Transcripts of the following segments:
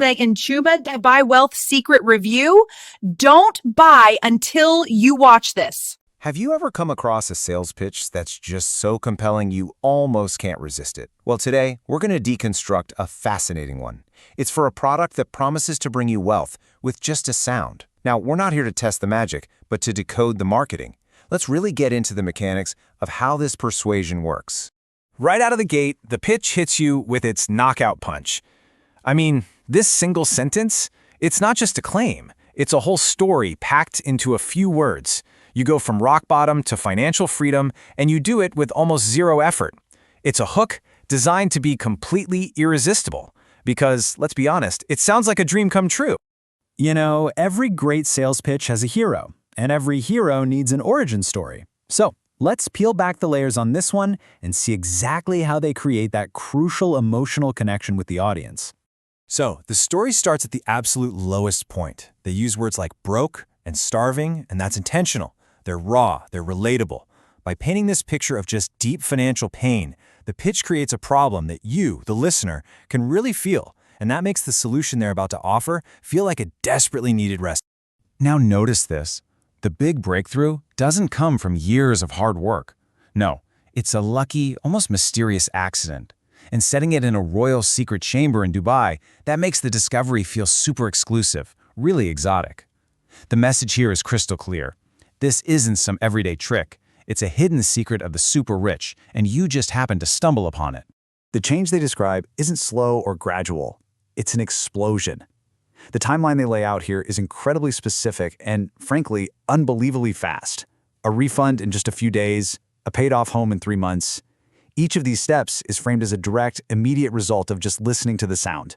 and Chuba to buy wealth secret review. Don't buy until you watch this. Have you ever come across a sales pitch that's just so compelling you almost can't resist it? Well, today, we're going to deconstruct a fascinating one. It's for a product that promises to bring you wealth with just a sound. Now, we're not here to test the magic, but to decode the marketing. Let's really get into the mechanics of how this persuasion works. Right out of the gate, the pitch hits you with its knockout punch. I mean, this single sentence, it's not just a claim. It's a whole story packed into a few words. You go from rock bottom to financial freedom, and you do it with almost zero effort. It's a hook designed to be completely irresistible. Because, let's be honest, it sounds like a dream come true. You know, every great sales pitch has a hero, and every hero needs an origin story. So, let's peel back the layers on this one and see exactly how they create that crucial emotional connection with the audience. So, the story starts at the absolute lowest point. They use words like broke and starving, and that's intentional. They're raw, they're relatable. By painting this picture of just deep financial pain, the pitch creates a problem that you, the listener, can really feel, and that makes the solution they're about to offer feel like a desperately needed rescue. Now notice this. The big breakthrough doesn't come from years of hard work. No, it's a lucky, almost mysterious accident. And setting it in a royal secret chamber in Dubai, that makes the discovery feel super exclusive, really exotic. The message here is crystal clear. This isn't some everyday trick. It's a hidden secret of the super rich, and you just happen to stumble upon it. The change they describe isn't slow or gradual. It's an explosion. The timeline they lay out here is incredibly specific and, frankly, unbelievably fast. A refund in just a few days, a paid-off home in 3 months. Each of these steps is framed as a direct, immediate result of just listening to the sound.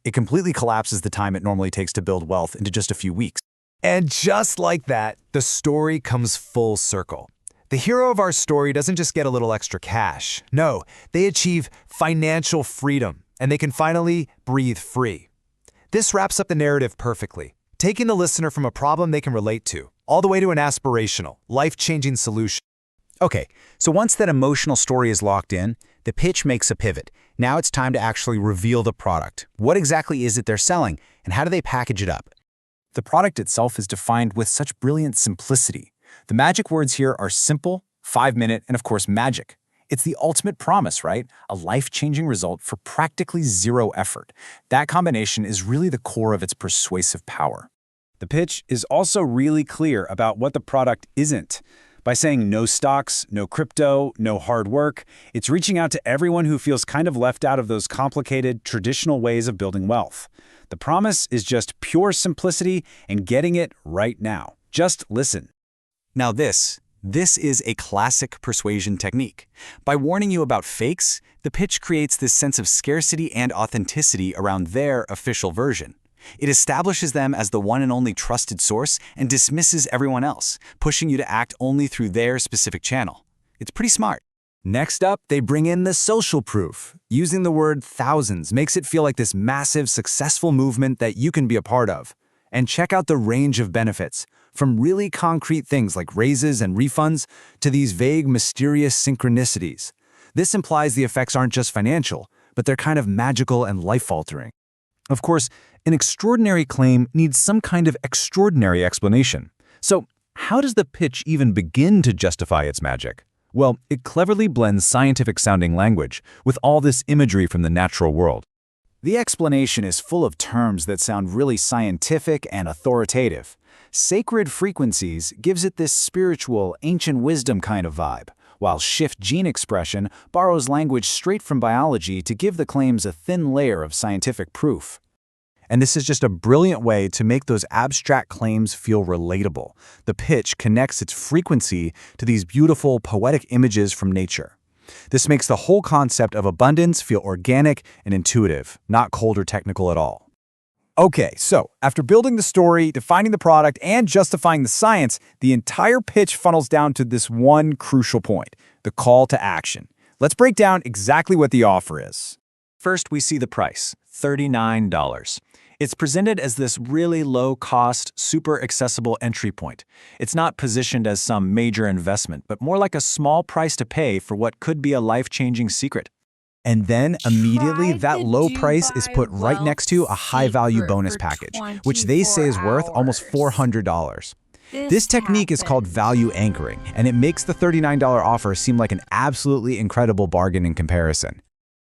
It completely collapses the time it normally takes to build wealth into just a few weeks. And just like that, the story comes full circle. The hero of our story doesn't just get a little extra cash. No, they achieve financial freedom, and they can finally breathe free. This wraps up the narrative perfectly, taking the listener from a problem they can relate to, all the way to an aspirational, life-changing solution. Okay, so once that emotional story is locked in, the pitch makes a pivot. Now it's time to actually reveal the product. What exactly is it they're selling, and how do they package it up? The product itself is defined with such brilliant simplicity. The magic words here are simple, 5-minute, and of course magic. It's the ultimate promise, right? A life-changing result for practically zero effort. That combination is really the core of its persuasive power. The pitch is also really clear about what the product isn't. By saying no stocks, no crypto, no hard work, it's reaching out to everyone who feels kind of left out of those complicated, traditional ways of building wealth. The promise is just pure simplicity and getting it right now. Just listen. Now this is a classic persuasion technique. By warning you about fakes, the pitch creates this sense of scarcity and authenticity around their official version. It establishes them as the one and only trusted source and dismisses everyone else, pushing you to act only through their specific channel. It's pretty smart. Next up, they bring in the social proof. Using the word thousands makes it feel like this massive, successful movement that you can be a part of. And check out the range of benefits, from really concrete things like raises and refunds to these vague, mysterious synchronicities. This implies the effects aren't just financial, but they're kind of magical and life-altering. Of course, an extraordinary claim needs some kind of extraordinary explanation. So, how does the pitch even begin to justify its magic? Well, it cleverly blends scientific-sounding language with all this imagery from the natural world. The explanation is full of terms that sound really scientific and authoritative. Sacred frequencies gives it this spiritual, ancient wisdom kind of vibe, while shift gene expression borrows language straight from biology to give the claims a thin layer of scientific proof. And this is just a brilliant way to make those abstract claims feel relatable. The pitch connects its frequency to these beautiful, poetic images from nature. This makes the whole concept of abundance feel organic and intuitive, not cold or technical at all. Okay, so after building the story, defining the product, and justifying the science, the entire pitch funnels down to this one crucial point, the call to action. Let's break down exactly what the offer is. First, we see the price, $39. It's presented as this really low-cost, super accessible entry point. It's not positioned as some major investment, but more like a small price to pay for what could be a life-changing secret. And then immediately Tried that the low price is Dubai put right next to a high-value Secret bonus for package, which they say is worth 24 almost hours. $400. This technique is called happened. value anchoring, and it makes the $39 offer seem like an absolutely incredible bargain in comparison.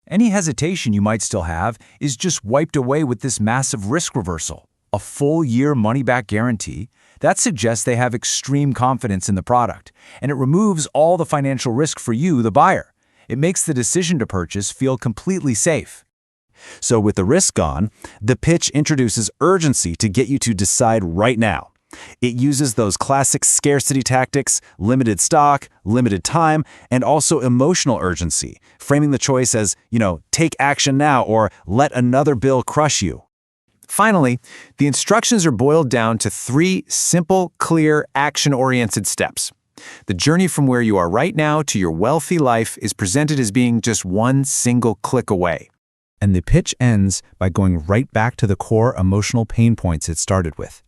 Any hesitation you might still have is just wiped away with this massive risk reversal. A full-year money-back guarantee, that suggests they have extreme confidence in the product, and it removes all the financial risk for you, the buyer. It makes the decision to purchase feel completely safe. So with the risk gone, the pitch introduces urgency to get you to decide right now. It uses those classic scarcity tactics, limited stock, limited time, and also emotional urgency, framing the choice as, take action now or let another bill crush you. Finally, the instructions are boiled down to 3 simple, clear, action-oriented steps. The journey from where you are right now to your wealthy life is presented as being just one single click away. And the pitch ends by going right back to the core emotional pain points it started with.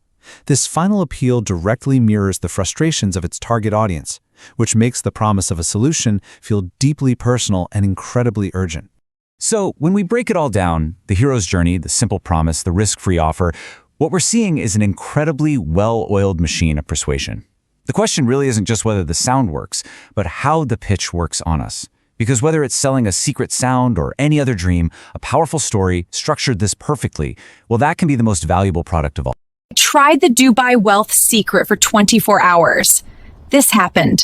This final appeal directly mirrors the frustrations of its target audience, which makes the promise of a solution feel deeply personal and incredibly urgent. So, when we break it all down, the hero's journey, the simple promise, the risk-free offer, what we're seeing is an incredibly well-oiled machine of persuasion. The question really isn't just whether the sound works, but how the pitch works on us. Because whether it's selling a secret sound or any other dream, a powerful story structured this perfectly, well, that can be the most valuable product of all. Tried the Dubai Wealth Secret for 24 hours. This happened.